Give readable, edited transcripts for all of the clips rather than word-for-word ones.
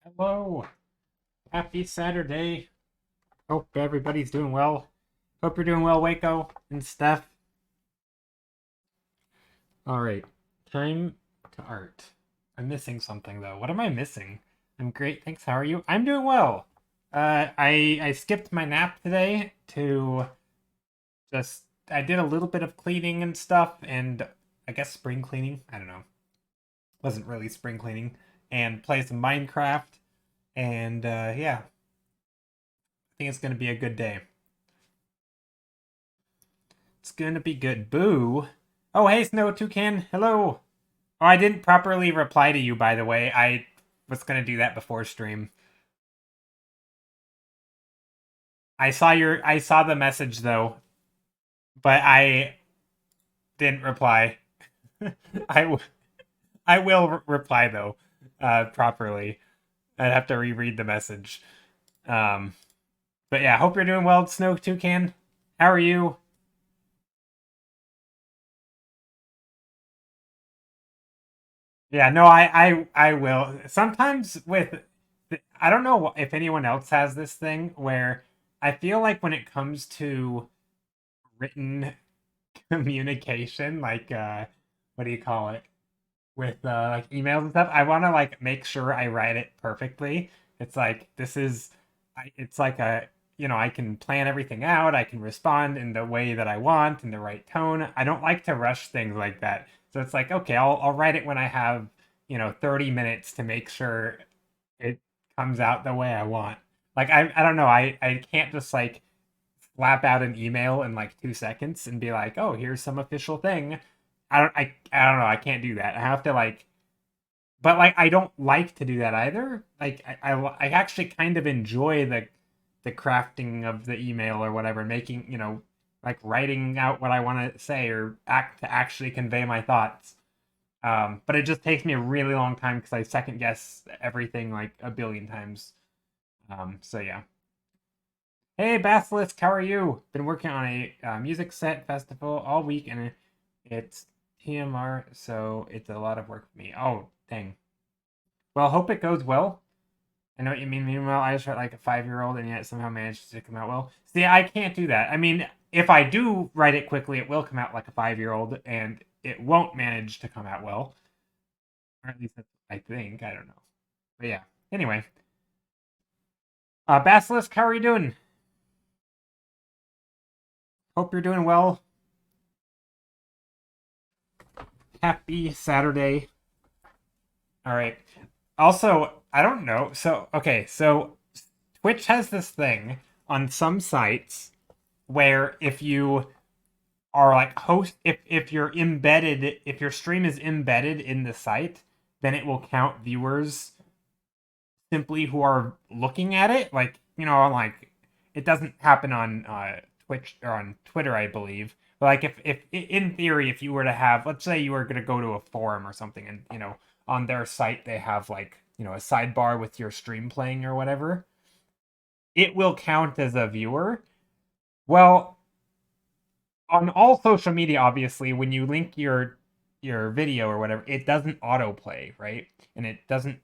Hello. Happy Saturday. Hope everybody's doing well. Hope you're doing well, Waco and Steph. All right. Time to art. I'm missing something though. What am I missing? I'm great, thanks. How are you? I'm doing well. I skipped my nap today to just I did a little bit of cleaning and stuff and I guess spring cleaning. I don't know. Wasn't really spring cleaning and play some Minecraft and yeah, I think it's gonna be a good day. It's gonna be good. Boo. Oh, hey, Snow Toucan. Hello. Oh, I didn't properly reply to you, by the way. I was gonna do that before stream. I saw the message though, but I didn't reply. I, w- I will reply though, properly. I'd have to reread the message. Um, but yeah, hope you're doing well, Snow Toucan. How are you? Yeah, no, I will. Sometimes with, I don't know if anyone else has this thing where I feel like when it comes to written communication, like what do you call it? With like emails and stuff, I want to like make sure I write it perfectly. It's like this is, it's like a I can plan everything out. I can respond in the way that I want in the right tone. I don't like to rush things like that. So it's like okay, I'll write it when I have 30 minutes to make sure it comes out the way I want. Like I don't know. I can't just like slap out an email in like 2 seconds and be like, oh, here's some official thing. I don't know. I can't do that. I have to like, but like I don't like to do that either. Like I actually kind of enjoy the crafting of the email or whatever, making like writing out what I want to say or act to actually convey my thoughts. But it just takes me a really long time because I second guess everything like a billion times. So yeah. Hey Basilisk, how are you? Been working on a music set festival all week and it's TMR, so it's a lot of work for me. Oh, dang. Well, hope it goes well. I know what you mean. Meanwhile, I just write like a 5-year old and yet somehow managed to come out well. See, I can't do that. I mean, if I do write it quickly, it will come out like a 5-year old and it won't manage to come out well. Or at least that's, I think. I don't know. But yeah. Anyway, Basilisk, how are you doing? Hope you're doing well. Happy Saturday. All right. Also, I don't know. So, okay, so Twitch has this thing on some sites where if you are like host if you're embedded if your stream is embedded in the site, then it will count viewers simply who are looking at it. Like, like it doesn't happen on Twitch or on Twitter, I believe. But like if in theory, if you were to have, let's say you were going to go to a forum or something, and on their site they have like a sidebar with your stream playing or whatever, it will count as a viewer. Well, on all social media, obviously, when you link your video or whatever, it doesn't autoplay, right? And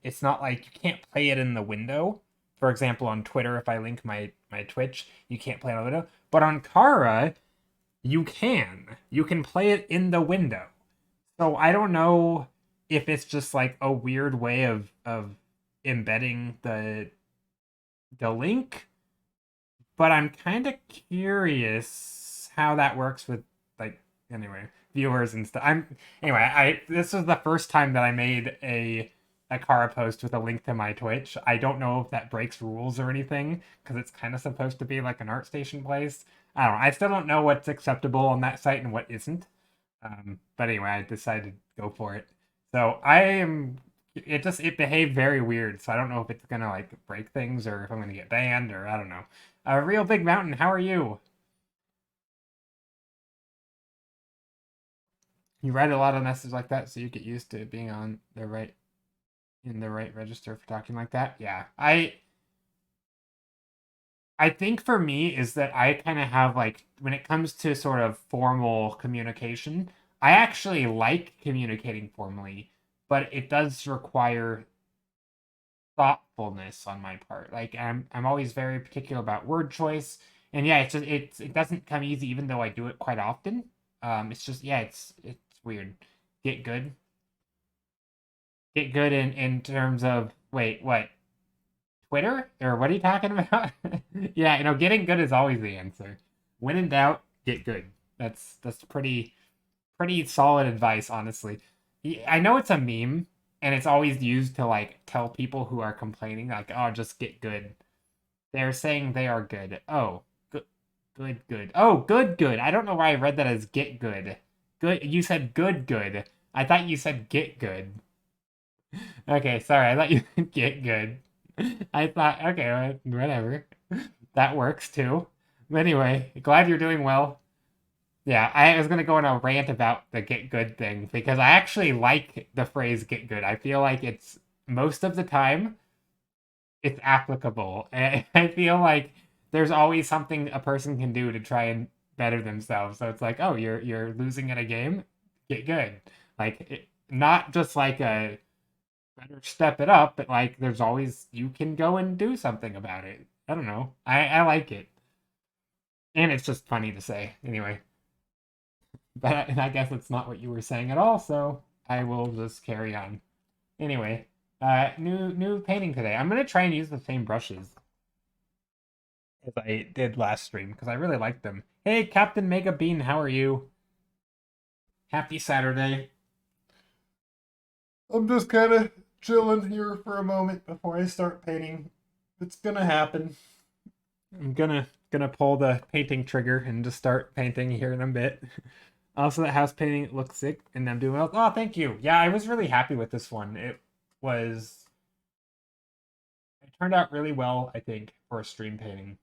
it's not like you can't play it in the window. For example, on Twitter, if I link my Twitch, you can't play it on the window. But on Kara, you can. You can play it in the window. So I don't know if it's just like a weird way of embedding the link, but I'm kind of curious how that works with like anyway viewers and stuff. I'm anyway. I This was the first time that I made a Kara post with a link to my Twitch. I don't know if that breaks rules or anything because it's kind of supposed to be like an art station place. I don't know. I still don't know what's acceptable on that site and what isn't. But anyway, I decided to go for it. So I am. It behaved very weird. So I don't know if it's gonna like break things or if I'm gonna get banned or I don't know. Real Big Mountain, how are you? You write a lot of messages like that, so you get used to being on the right in the right register for talking like that. Yeah, I think for me is that I kind of have like when it comes to sort of formal communication, I actually like communicating formally, but it does require thoughtfulness on my part. Like I'm always very particular about word choice. And yeah, it's just it doesn't come easy even though I do it quite often. It's just yeah, it's weird. Get good. Get good in terms of wait, what? Twitter? Or what are you talking about? Yeah, getting good is always the answer. When in doubt, get good. That's pretty solid advice, honestly. I know it's a meme, and it's always used to like tell people who are complaining, like, "Oh, just get good." They're saying they are good. Oh, good, good, good. Oh, good, good. I don't know why I read that as get good. Good. You said good, good. I thought you said get good. Okay, sorry. I thought you said get good. I thought, okay, whatever. That works too. But anyway, glad you're doing well. Yeah, I was gonna go on a rant about the get good thing because I actually like the phrase get good. I feel like it's most of the time it's applicable. And I feel like there's always something a person can do to try and better themselves. So it's like, oh, you're losing at a game, get good. Like not just like a better step it up, but like there's always you can go and do something about it. I don't know. I like it. And it's just funny to say. Anyway. But and I guess it's not what you were saying at all, so I will just carry on. Anyway, new painting today. I'm gonna try and use the same brushes as I did last stream because I really like them. Hey, Captain Mega Bean, how are you? Happy Saturday. I'm just kind of chilling here for a moment before I start painting. It's gonna happen. I'm gonna pull the painting trigger and just start painting here in a bit. Also, that house painting looks sick, and I'm doing well. Oh, thank you. Yeah, I was really happy with this one. Was it turned out really well, I think, for a stream painting.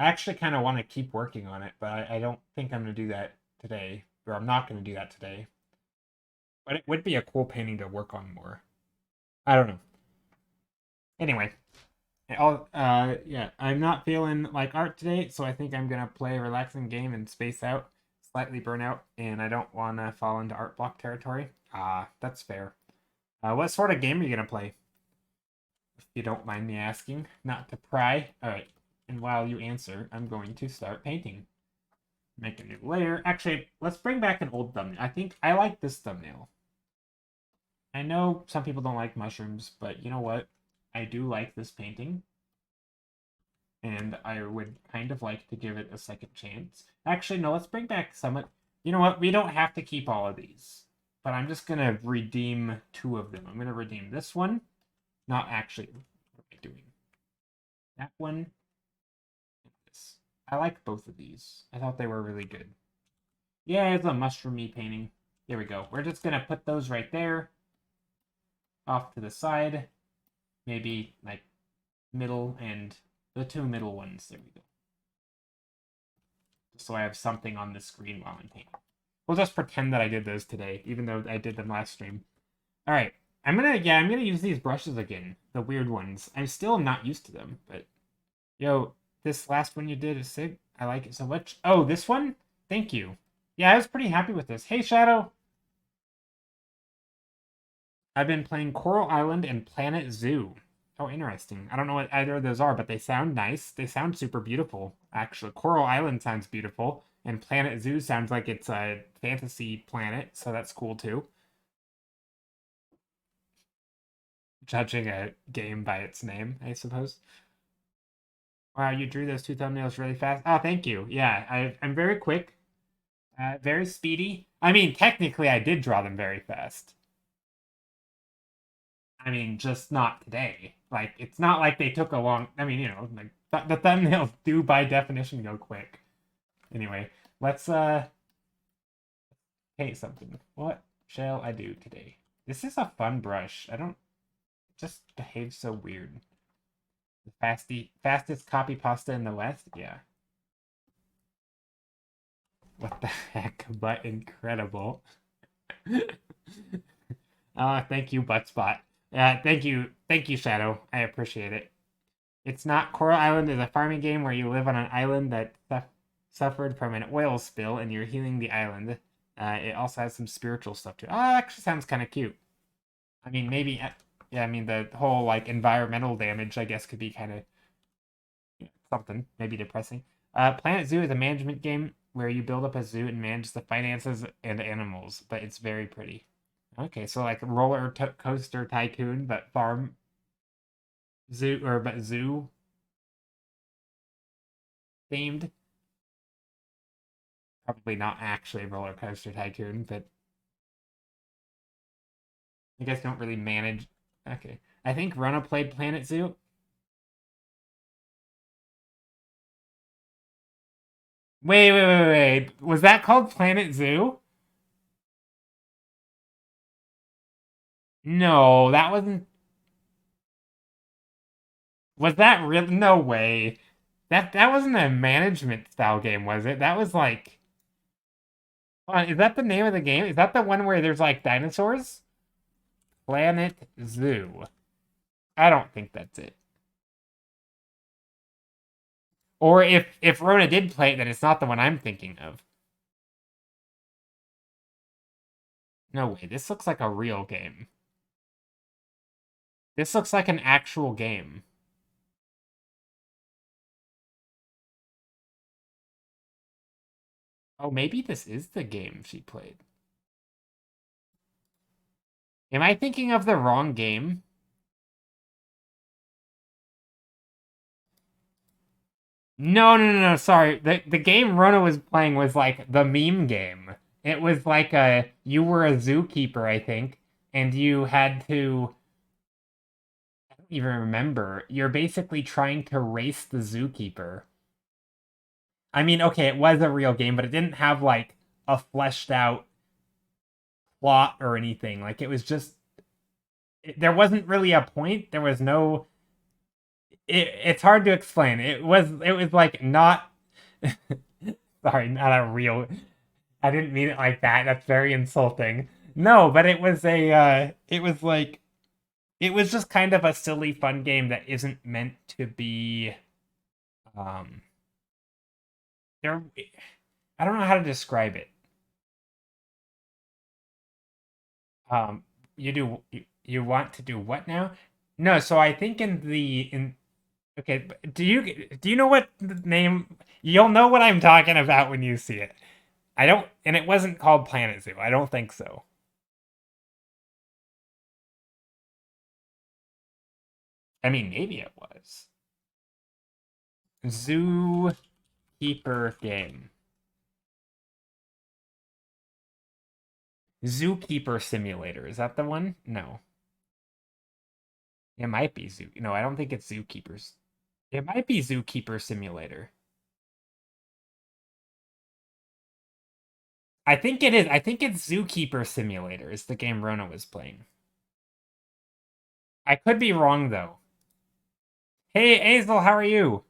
I actually kind of want to keep working on it, but I don't think I'm going to do that today, or I'm not going to do that today. But it would be a cool painting to work on more. I don't know. Anyway, yeah, I'm not feeling like art today, so I think I'm gonna play a relaxing game and space out, slightly burn out, and I don't want to fall into art block territory. That's fair. What sort of game are you gonna play? If you don't mind me asking, not to pry. All right, and while you answer, I'm going to start painting. Make a new layer. Actually, let's bring back an old thumbnail. I think I like this thumbnail. I know some people don't like mushrooms, but you know what? I do like this painting. And I would kind of like to give it a second chance. Actually, no, let's bring back some. You know what? We don't have to keep all of these. But I'm just going to redeem 2 of them. I'm going to redeem this one. Not actually. What am I doing? That one. And this. I like both of these. I thought they were really good. Yeah, it's a mushroomy painting. There we go. We're just going to put those right there. Off to the side. Maybe like middle and the 2 middle ones. There we go. Just so I have something on the screen while I'm painting. We'll just pretend that I did those today, even though I did them last stream. All right. I'm gonna use these brushes again. The weird ones. I'm still not used to them, but yo, this last one you did is sick. I like it so much. Oh, this one? Thank you. Yeah, I was pretty happy with this. Hey, Shadow. I've been playing Coral Island and Planet Zoo. Oh, interesting. I don't know what either of those are, but they sound nice. They sound super beautiful, actually. Coral Island sounds beautiful, and Planet Zoo sounds like it's a fantasy planet, so that's cool too. Judging a game by its name, I suppose. Wow, you drew those 2 thumbnails really fast. Oh, thank you. Yeah, I'm very quick, very speedy. I mean, technically, I did draw them very fast. I mean, just not today. Like, it's not like they took a long. I mean, like the thumbnails do by definition go quick. Anyway, let's paint something. What shall I do today? This is a fun brush. I don't it just behaves so weird. The fastest copy pasta in the West? Yeah. What the heck? But incredible. Thank you, Buttspot. Thank you, Shadow. I appreciate it. It's not Coral Island is a farming game where you live on an island that suffered from an oil spill and you're healing the island. It also has some spiritual stuff to it. Oh, that actually sounds kind of cute. I mean, maybe. Yeah, I mean, the whole like environmental damage, I guess, could be kind of something, maybe depressing. Planet Zoo is a management game where you build up a zoo and manage the finances and animals, but it's very pretty. Okay, so like coaster tycoon, but farm zoo or but zoo themed. Probably not actually roller coaster tycoon, but I guess don't really manage. Okay, I think Rona played Planet Zoo. Wait. Was that called Planet Zoo? No, that wasn't. Was that real? No way. That wasn't a management style game, was it? That was like. Hold on, is that the name of the game? Is that the one where there's like dinosaurs? Planet Zoo. I don't think that's it. Or if Rona did play it, then it's not the one I'm thinking of. No way. This looks like a real game. This looks like an actual game. Oh, maybe this is the game she played. Am I thinking of the wrong game? No. Sorry. The game Rona was playing was like the meme game. It was like you were a zookeeper, I think, and you had to I don't even remember. You're basically trying to race the zookeeper. I mean, okay, it was a real game, but it didn't have like a fleshed out plot or anything. Like it was just there wasn't really a point. There was no it's hard to explain. It was like not sorry, not a real I didn't mean it like that. That's very insulting. No, but it was like it was just kind of a silly fun game that isn't meant to be um there I don't know how to describe it. Um you want to do what now? No, so I think in okay, do you know what the name you'll know what I'm talking about when you see it. I don't and it wasn't called Planet Zoo. I don't think so. I mean, maybe it was. Zookeeper game. Zookeeper Simulator. Is that the one? No. It might be Zoo. No, I don't think it's Zookeepers. It might be Zookeeper Simulator. I think it is. I think it's Zookeeper Simulator is the game Rona was playing. I could be wrong though. Hey, Azel, how are you?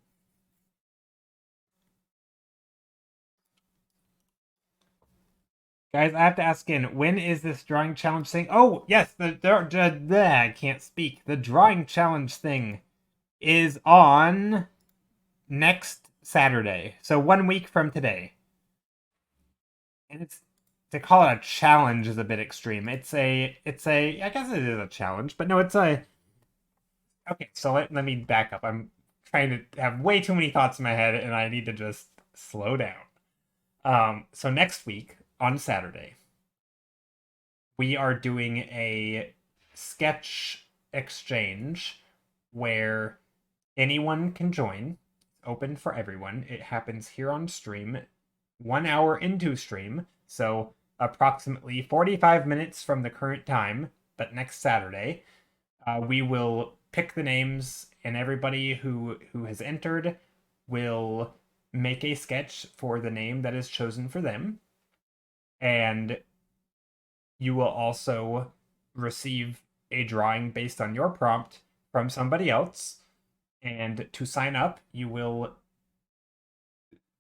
Guys, I have to ask in, when is this drawing challenge thing? Oh, yes, I can't speak. The drawing challenge thing is on next Saturday. So 1 week from today. And it's to call it a challenge is a bit extreme. It's a I guess it is a challenge, but no, it's a okay, so let me back up. I'm trying to have way too many thoughts in my head and I need to just slow down. So next week on Saturday, we are doing a sketch exchange where anyone can join. Open for everyone. It happens here on stream, 1 hour into stream, so approximately 45 minutes from the current time, but next Saturday. We will pick the names, and everybody who has entered will make a sketch for the name that is chosen for them, and you will also receive a drawing based on your prompt from somebody else. And to sign up, you will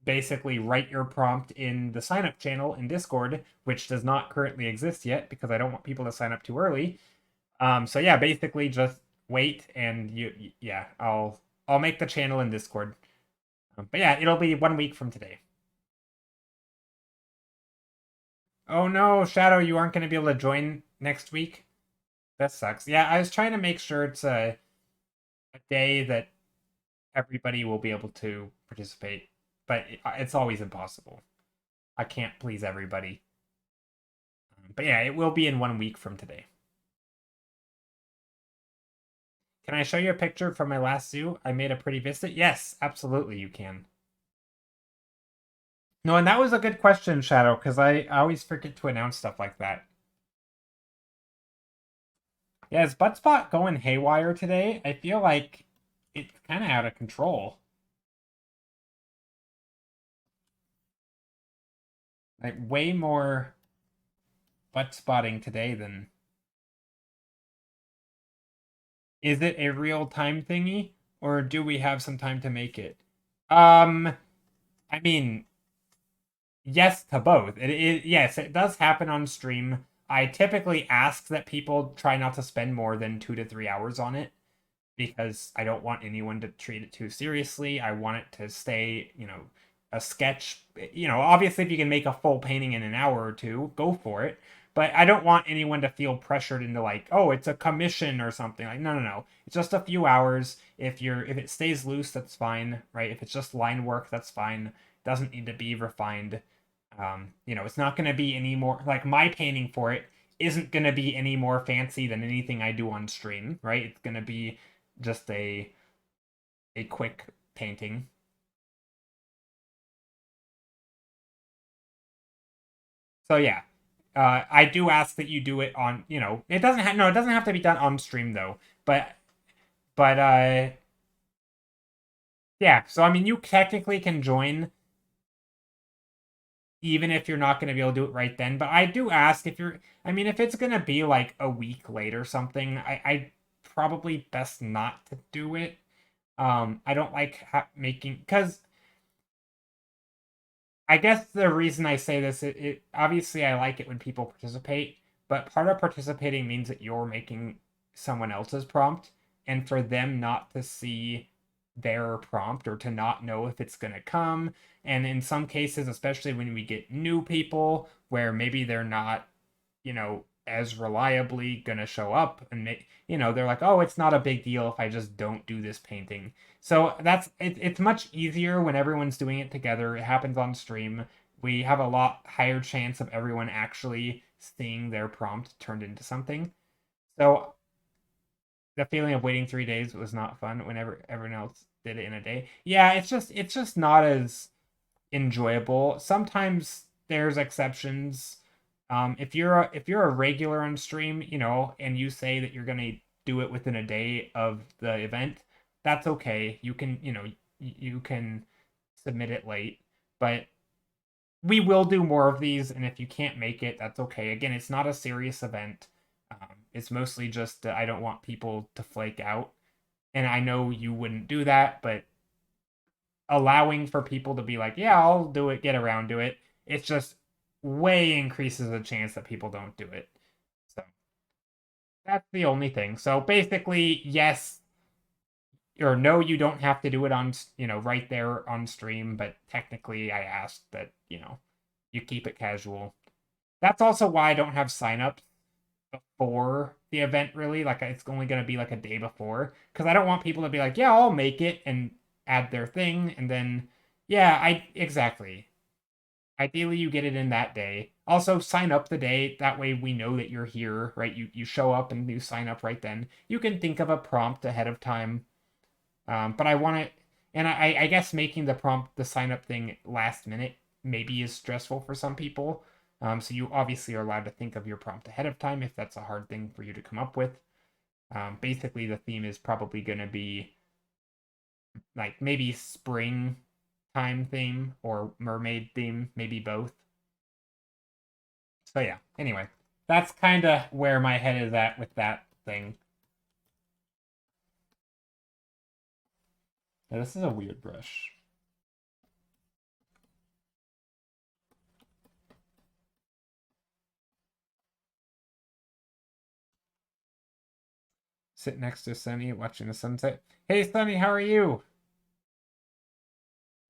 basically write your prompt in the sign up channel in Discord, which does not currently exist yet because I don't want people to sign up too early. So yeah, basically just wait and yeah, I'll make the channel in Discord. But yeah, it'll be 1 week from today. Oh no, Shadow, you aren't going to be able to join next week. That sucks. Yeah, I was trying to make sure it's a day that everybody will be able to participate, but it's always impossible. I can't please everybody. But yeah, it will be in 1 week from today. Can I show you a picture from my last zoo? I made a pretty visit. Yes, absolutely, you can. No, and that was a good question, Shadow, because I always forget to announce stuff like that. Yeah, is Buttspot going haywire today? I feel like it's kind of out of control. Like, way more butt spotting today than. Is it a real time thingy, or do we have some time to make it? Um, I mean, yes to both. Yes, it does happen on stream. I typically ask that people try not to spend more than 2 to 3 hours on it because I don't want anyone to treat it too seriously. I want it to stay, a sketch. Obviously, if you can make a full painting in an hour or two, go for it. But I don't want anyone to feel pressured into like, oh, it's a commission or something. Like, no, no, no. It's just a few hours. If it stays loose, that's fine, right? If it's just line work, that's fine. It doesn't need to be refined. It's not going to be any more like my painting for it isn't going to be any more fancy than anything I do on stream, right? It's going to be just a quick painting. So yeah, I do ask that you do it on. It doesn't have no, it doesn't have to be done on stream though. But yeah. So I mean, you technically can join even if you're not going to be able to do it right then. But I do ask if you're. I mean, if it's going to be like a week late or something, I probably best not to do it. I don't like making because I guess the reason I say this, it obviously I like it when people participate, but part of participating means that you're making someone else's prompt, and for them not to see their prompt or to not know if it's going to come. And in some cases, especially when we get new people where maybe they're not, as reliably going to show up and they're like, oh, it's not a big deal if I just don't do this painting. So it's much easier when everyone's doing it together. It happens on stream. We have a lot higher chance of everyone actually seeing their prompt turned into something. So the feeling of waiting 3 days was not fun whenever everyone else did it in a day. Yeah, it's just not as enjoyable. Sometimes there's exceptions. If you're a regular on stream, and you say that you're gonna do it within a day of the event, that's okay. You can submit it late, but we will do more of these. And if you can't make it, that's okay. Again, it's not a serious event. It's mostly just I don't want people to flake out, and I know you wouldn't do that, but allowing for people to be like, yeah, I'll do it, get around to it. It's just way increases the chance that people don't do it. So that's the only thing. So basically, yes or no, you don't have to do it on, right there on stream, but technically I asked that, you keep it casual. That's also why I don't have signups before the event really. Like it's only going to be like a day before because I don't want people to be like, yeah, I'll make it and add their thing and then yeah, I exactly. Ideally you get it in that day. Also sign up the day that way we know that you're here, right? You show up and you sign up right then. You can think of a prompt ahead of time. But I want it and I guess making the prompt the sign up thing last minute maybe is stressful for some people. So you obviously are allowed to think of your prompt ahead of time if that's a hard thing for you to come up with. Basically, the theme is probably going to be like maybe spring time theme or mermaid theme, maybe both. So yeah. Anyway, that's kind of where my head is at with that thing. Now, this is a weird brush. Sit next to Sunny watching the sunset. Hey Sunny, how are you?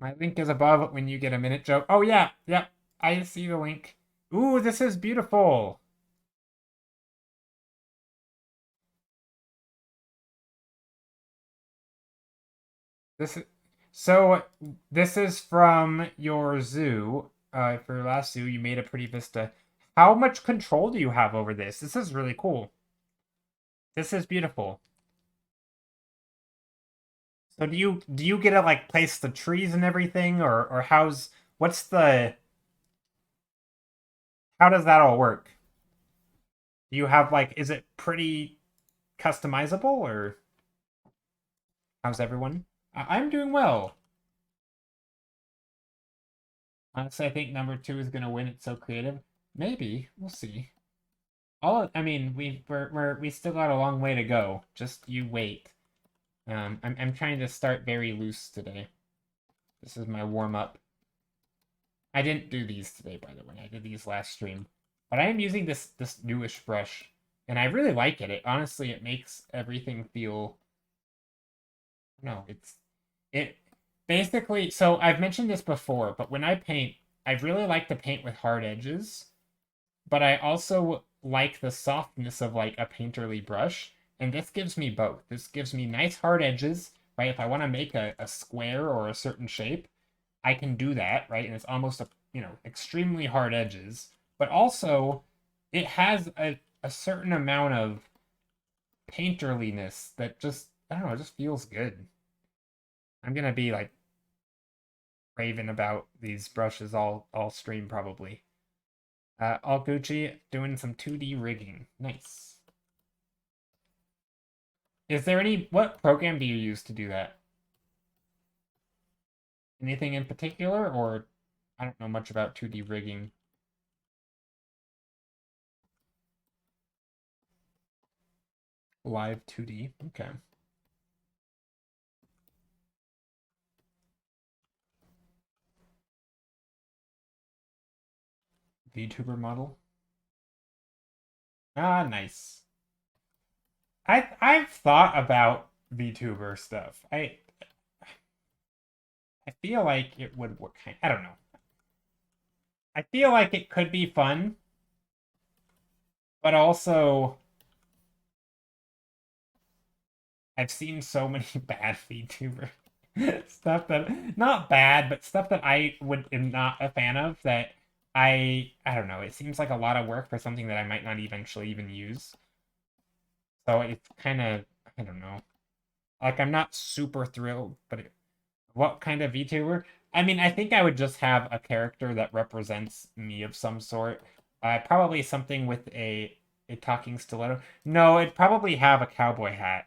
My link is above when you get a minute, Joe. Oh yeah, yep. I see the link. Ooh, this is beautiful. This is so. This is from your zoo. For your last zoo, you made a pretty vista. How much control do you have over this? This is really cool. This is beautiful. So do you get to like place the trees and everything, or what's the how does that all work? Do you have like is it pretty customizable or how's everyone? I'm doing well. Honestly, I think number two is gonna win. It's so creative. Maybe we'll see. I mean, we still got a long way to go. Just you wait. I'm trying to start very loose today. This is my warm up. I didn't do these today, by the way. I did these last stream, but I am using this newish brush, and I really like it. It honestly, it makes everything feel. No, it basically. So I've mentioned this before, but when I paint, I really like to paint with hard edges, but I also like the softness of like a painterly brush, and this gives me both. This gives me nice hard edges, right? If I want to make a square or a certain shape, I can do that, right? And it's almost extremely hard edges, but also it has a certain amount of painterliness that just I don't know, it just feels good. I'm gonna be like raving about these brushes all stream probably. All Gucci doing some 2D rigging. Nice. Is there what program do you use to do that? Anything in particular, or I don't know much about 2D rigging. Live 2D. Okay. VTuber model. Ah, nice. I've thought about VTuber stuff. I feel like it would work. I don't know. I feel like it could be fun, but also I've seen so many bad VTuber stuff that not bad, but stuff that I would am not a fan of. That I don't know. It seems like a lot of work for something that I might not eventually even use. So it's kind of I don't know. Like I'm not super thrilled, but what kind of VTuber? I mean, I think I would just have a character that represents me of some sort. Probably something with a talking stiletto. No, it'd probably have a cowboy hat.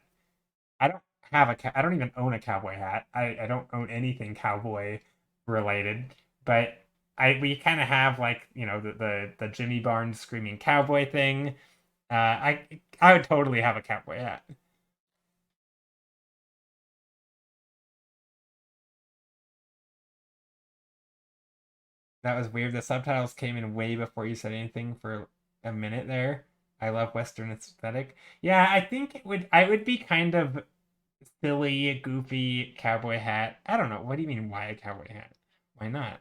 I don't I don't even own a cowboy hat. I don't own anything cowboy related. But we kind of have like, the Jimmy Barnes screaming cowboy thing. I would totally have a cowboy hat. That was weird. The subtitles came in way before you said anything for a minute there. I love Western aesthetic. Yeah, I think I would be kind of silly, goofy cowboy hat. I don't know. What do you mean why a cowboy hat? Why not?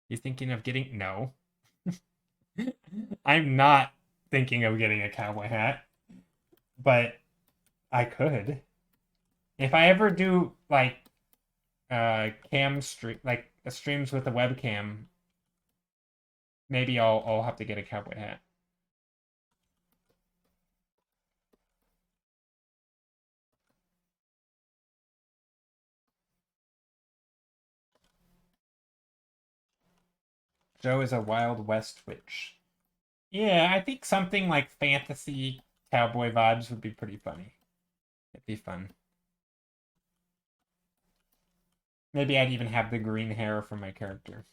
You thinking of getting no. I'm not thinking of getting a cowboy hat, but I could. If I ever do like cam stream like streams with a webcam, maybe I'll have to get a cowboy hat. Joe is a Wild West witch. Yeah, I think something like fantasy cowboy vibes would be pretty funny. It'd be fun. Maybe I'd even have the green hair for my character.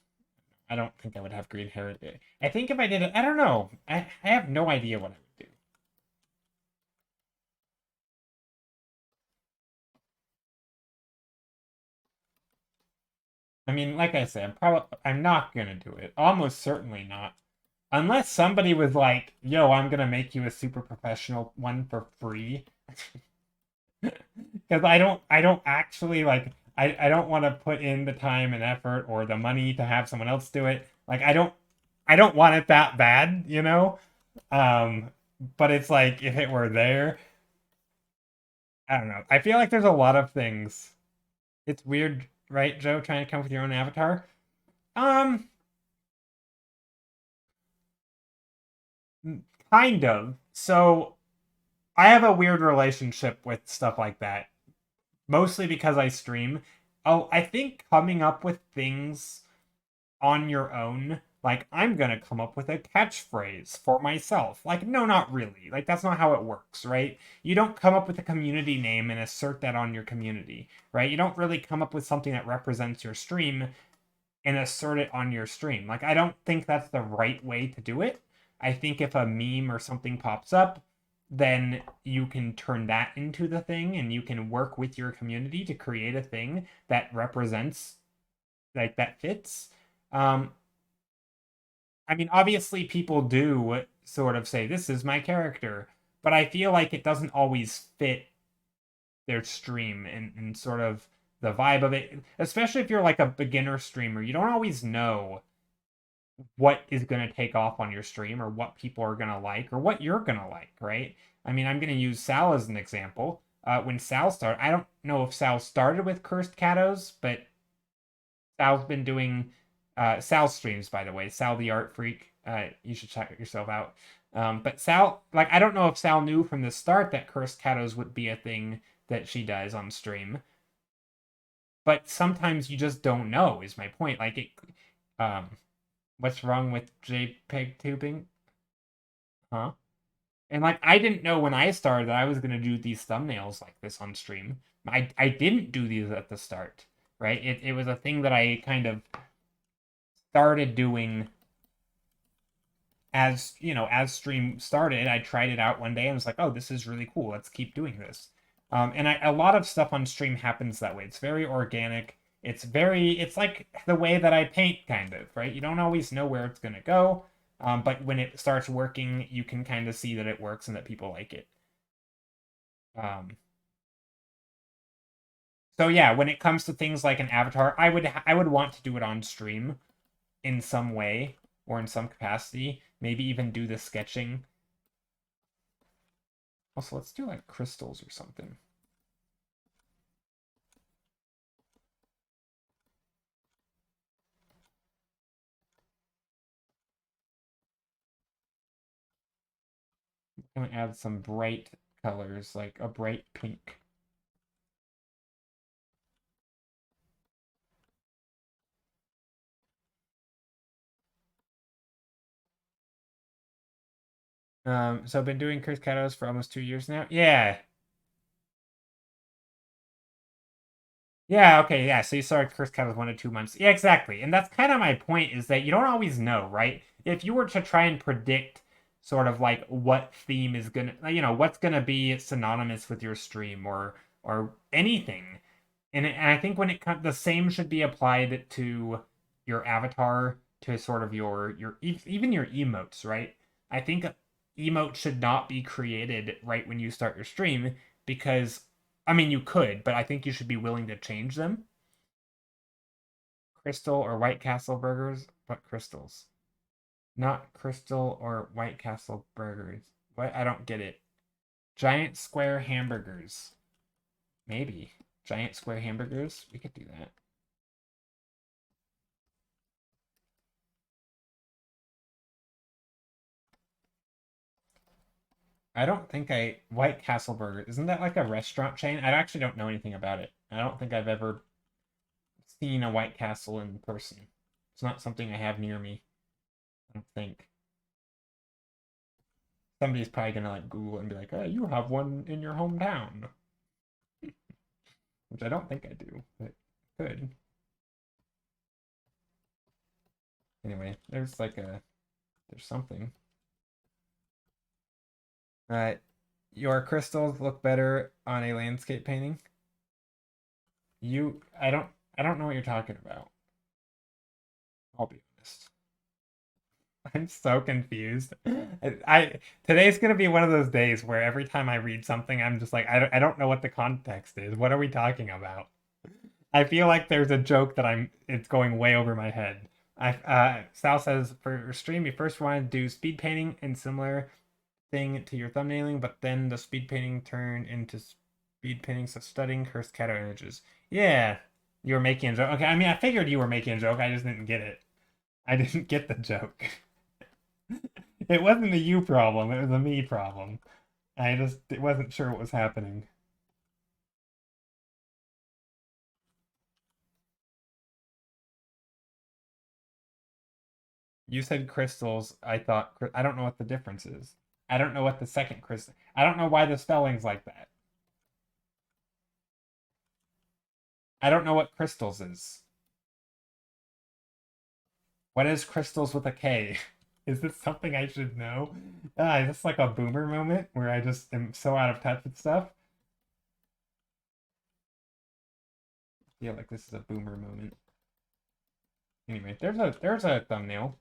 I don't think I would have green hair. I think if I did it, I don't know. I have no idea what I would do. I mean, like I said, I'm not gonna do it. Almost certainly not. Unless somebody was like, "Yo, I'm gonna make you a super professional one for free." Because I don't actually like I don't want to put in the time and effort or the money to have someone else do it. Like I don't want it that bad, you know? Um, but it's like if it were there, I don't know. I feel like there's a lot of things. It's weird, right, Joe, trying to come up with your own avatar? Um, kind of. So I have a weird relationship with stuff like that, mostly because I stream. Oh, I think coming up with things on your own, like I'm gonna come up with a catchphrase for myself. Like, no, not really. Like, that's not how it works, right? You don't come up with a community name and assert that on your community, right? You don't really come up with something that represents your stream and assert it on your stream. Like, I don't think that's the right way to do it. I think if a meme or something pops up, then you can turn that into the thing and you can work with your community to create a thing that represents, like, that fits. Um, I mean, obviously, people do sort of say, this is my character, but I feel like it doesn't always fit their stream and sort of the vibe of it, especially if you're like a beginner streamer. You don't always know what is going to take off on your stream or what people are going to like or what you're going to like, right? I mean, I'm going to use Sal as an example. When Sal started, I don't know if Sal started with Cursed Catos, but Sal's been doing Sal streams, by the way. Sal the Art Freak. You should check it yourself out. But Sal, like, I don't know if Sal knew from the start that Cursed Catos would be a thing that she does on stream. But sometimes you just don't know, is my point. Like, what's wrong with JPEG tubing? Huh? And like, I didn't know when I started that I was gonna do these thumbnails like this on stream. I didn't do these at the start, right? It was a thing that I kind of started doing as, as stream started. I tried it out one day and was like, oh, this is really cool. Let's keep doing this. And a lot of stuff on stream happens that way. It's very organic. It's like the way that I paint, kind of, right? You don't always know where it's gonna go, but when it starts working, you can kind of see that it works and that people like it. Um, so yeah, when it comes to things like an avatar, I would want to do it on stream in some way or in some capacity. Maybe even do the sketching. Also, let's do like crystals or something. I'm gonna add some bright colors, like a bright pink. So I've been doing Curse Katos for almost 2 years now. Yeah. Yeah, okay, yeah. So you started Curse Katos 1 to 2 months. Yeah, exactly. And that's kind of my point, is that you don't always know, right? If you were to try and predict sort of like what theme is gonna, what's gonna be synonymous with your stream or anything. And I think when it comes, the same should be applied to your avatar, to sort of even your emotes, right? I think emotes should not be created right when you start your stream, because I mean, you could, but I think you should be willing to change them. Crystal or White Castle burgers? What crystals? Not Crystal or White Castle burgers. What? I don't get it. Giant square hamburgers. Maybe. Giant square hamburgers? We could do that. I don't think White Castle Burger, isn't that like a restaurant chain? I actually don't know anything about it. I don't think I've ever seen a White Castle in person. It's not something I have near me. I don't think. Somebody's probably gonna like Google and be like, "Oh, you have one in your hometown," which I don't think I do, but could. Anyway, there's something. Uh, your crystals look better on a landscape painting. You, I don't know what you're talking about. I'll be honest. I'm so confused. Today's gonna be one of those days where every time I read something, I'm just like, I don't know what the context is. What are we talking about? I feel like there's a joke that it's going way over my head. Sal says for stream, you first want to do speed painting and similar thing to your thumbnailing, but then the speed painting turned into speed painting, so studying cursed cat images. Yeah, You were making a joke. Okay, I mean, I figured you were making a joke. I just didn't get it. I didn't get the joke. It wasn't a you problem. It was a me problem. I just wasn't sure what was happening. You said crystals. I thought I don't know what the difference is. I don't know what the second crystal. I don't know why the spelling's like that. I don't know what crystals is. What is crystals with a K? Is this something I should know? Is this like a boomer moment where I just am so out of touch with stuff? I feel like this is a boomer moment. Anyway, there's a thumbnail.